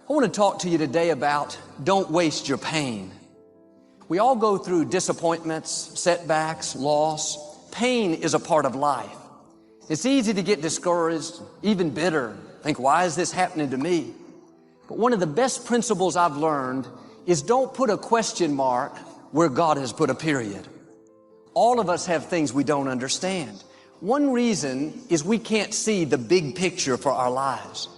I want to talk to you today about don't waste your pain. We all go through disappointments, setbacks, loss. Pain is a part of life. It's easy to get discouraged, even bitter. Think, why is this happening to me? But one of the best principles I've learned is don't put a question mark where God has put a period. All of us have things we don't understand. One reason is we can't see the big picture for our lives.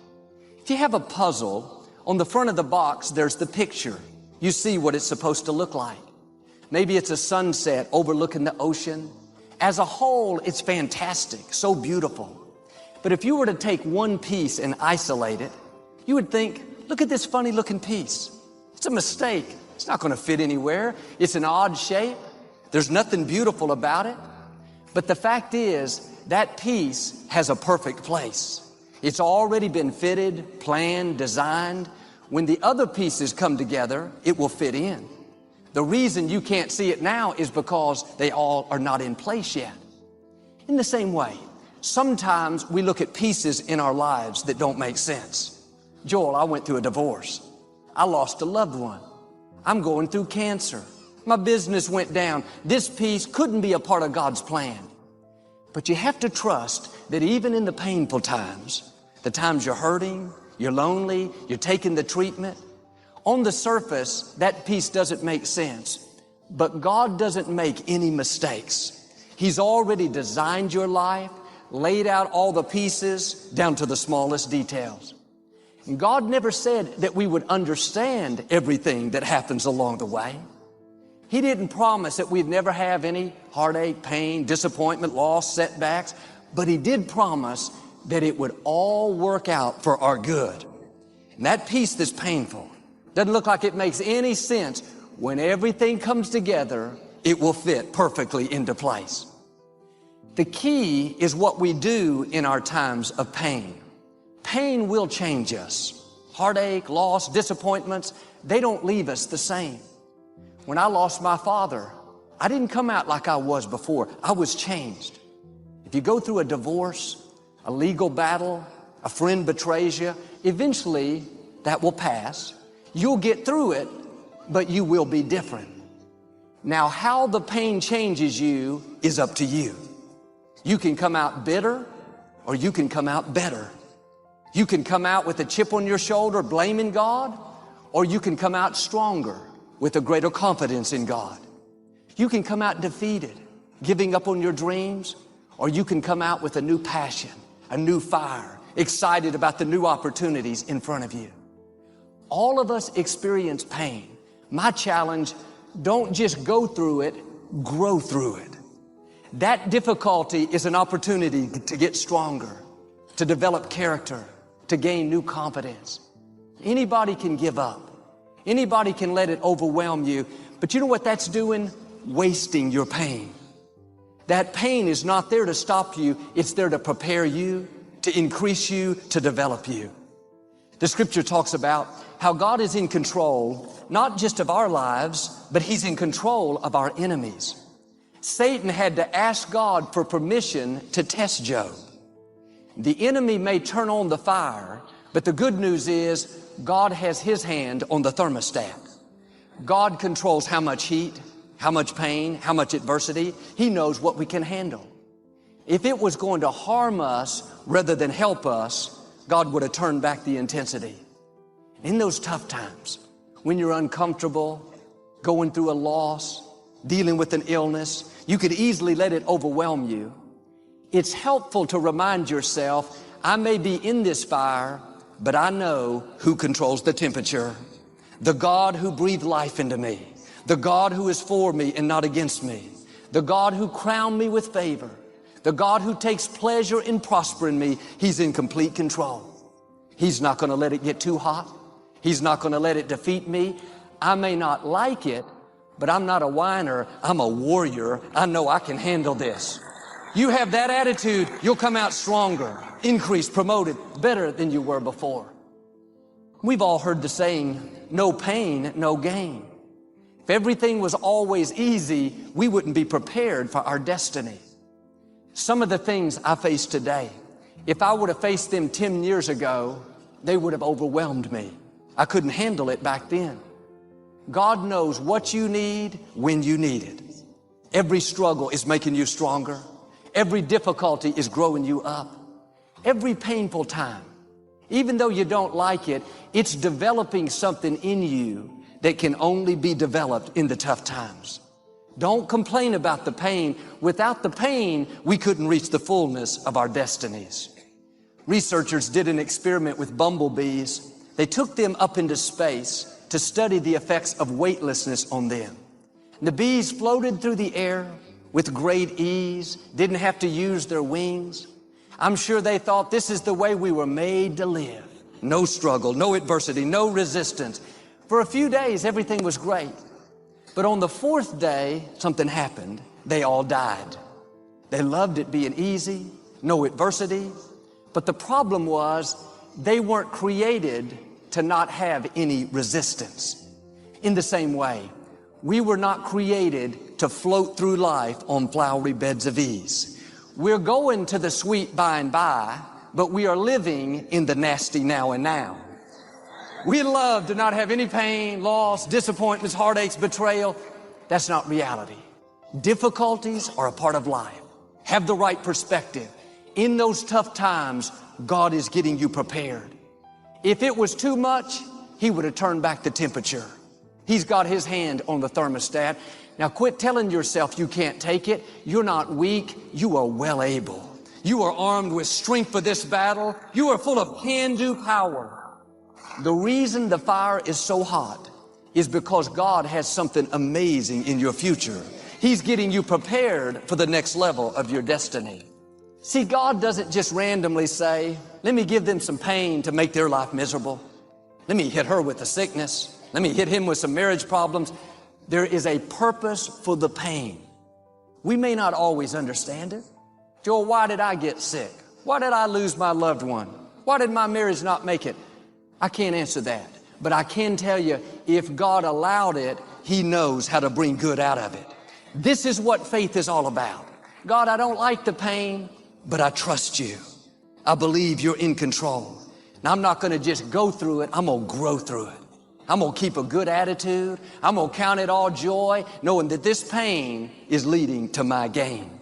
If you have a puzzle, on the front of the box, there's the picture. You see what it's supposed to look like. Maybe it's a sunset overlooking the ocean. As a whole, it's fantastic, so beautiful. But if you were to take one piece and isolate it, you would think, look at this funny looking piece. It's a mistake. It's not going to fit anywhere. It's an odd shape. There's nothing beautiful about it. But the fact is, that piece has a perfect place. It's already been fitted, planned, designed. When the other pieces come together, it will fit in. The reason you can't see it now is because they all are not in place yet. In the same way, sometimes we look at pieces in our lives that don't make sense. Joel, I went through a divorce. I lost a loved one. I'm going through cancer. My business went down. This piece couldn't be a part of God's plan. But you have to trust that even in the painful times, the times you're hurting, you're lonely, you're taking the treatment, on the surface, that piece doesn't make sense. But God doesn't make any mistakes. He's already designed your life, laid out all the pieces down to the smallest details. And God never said that we would understand everything that happens along the way. He didn't promise that we'd never have any heartache, pain, disappointment, loss, setbacks, but He did promise that it would all work out for our good. And that piece that's painful, doesn't look like it makes any sense, when everything comes together, it will fit perfectly into place. The key is what we do in our times of pain. Pain will change us. Heartache, loss, disappointments, they don't leave us the same. When I lost my father, I didn't come out like I was before. I was changed. If you go through a divorce, a legal battle, a friend betrays you, eventually that will pass. You'll get through it, but you will be different. Now, how the pain changes you is up to you. You can come out bitter, or you can come out better. You can come out with a chip on your shoulder blaming God, or you can come out stronger with a greater confidence in God. You can come out defeated, giving up on your dreams, or you can come out with a new passion, a new fire, excited about the new opportunities in front of you. All of us experience pain. My challenge, don't just go through it, grow through it. That difficulty is an opportunity to get stronger, to develop character, to gain new confidence. Anybody can give up. Anybody can let it overwhelm you. But you know what that's doing? Wasting your pain. That pain is not there to stop you. It's there to prepare you, to increase you, to develop you. The scripture talks about how God is in control, not just of our lives, but He's in control of our enemies. Satan had to ask God for permission to test Job. The enemy may turn on the fire, but the good news is God has His hand on the thermostat. God controls how much heat, how much pain, how much adversity. He knows what we can handle. If it was going to harm us rather than help us, God would have turned back the intensity. In those tough times, when you're uncomfortable, going through a loss, dealing with an illness, you could easily let it overwhelm you. It's helpful to remind yourself, I may be in this fire, but I know who controls the temperature. The God who breathed life into me. The God who is for me and not against me. The God who crowned me with favor. The God who takes pleasure in prospering me. He's in complete control. He's not going to let it get too hot. He's not going to let it defeat me. I may not like it, but I'm not a whiner. I'm a warrior. I know I can handle this. You have that attitude, you'll come out stronger, increased, promoted, better than you were before. We've all heard the saying, no pain, no gain. If everything was always easy, we wouldn't be prepared for our destiny. Some of the things I face today, if I would have faced them 10 years ago, they would have overwhelmed me. I couldn't handle it back then. God knows what you need when you need it. Every struggle is making you stronger. Every difficulty is growing you up. Every painful time, even though you don't like it, it's developing something in you that can only be developed in the tough times. Don't complain about the pain. Without the pain, we couldn't reach the fullness of our destinies. Researchers did an experiment with bumblebees. They took them up into space to study the effects of weightlessness on them. The bees floated through the air with great ease, didn't have to use their wings. I'm sure they thought this is the way we were made to live. No struggle, no adversity, no resistance. For a few days, everything was great. But on the fourth day, something happened. They all died. They loved it being easy, no adversity. But the problem was they weren't created to not have any resistance. In the same way, we were not created to float through life on flowery beds of ease. We're going to the sweet by and by, but we are living in the nasty now and now. We love to not have any pain, loss, disappointments, heartaches, betrayal. That's not reality. Difficulties are a part of life. Have the right perspective. In those tough times, God is getting you prepared. If it was too much, He would have turned back the temperature. He's got His hand on the thermostat. Now quit telling yourself you can't take it. You're not weak. You are well able. You are armed with strength for this battle. You are full of can-do power. The reason the fire is so hot is because God has something amazing in your future. He's getting you prepared for the next level of your destiny. See, God doesn't just randomly say, let me give them some pain to make their life miserable. Let me hit her with a sickness. Let me hit him with some marriage problems. There is a purpose for the pain. We may not always understand it. Joel, why did I get sick? Why did I lose my loved one? Why did my marriage not make it? I can't answer that. But I can tell you, if God allowed it, He knows how to bring good out of it. This is what faith is all about. God, I don't like the pain, but I trust You. I believe You're in control. Now, I'm not going to just go through it. I'm going to grow through it. I'm going to keep a good attitude. I'm going to count it all joy, knowing that this pain is leading to my gain.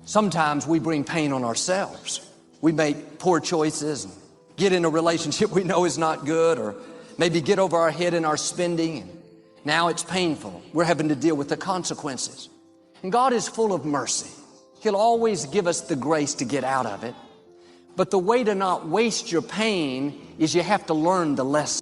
Sometimes we bring pain on ourselves. We make poor choices and get in a relationship we know is not good, or maybe get over our head in our spending. And now it's painful. We're having to deal with the consequences. And God is full of mercy. He'll always give us the grace to get out of it. But the way to not waste your pain is you have to learn the lesson.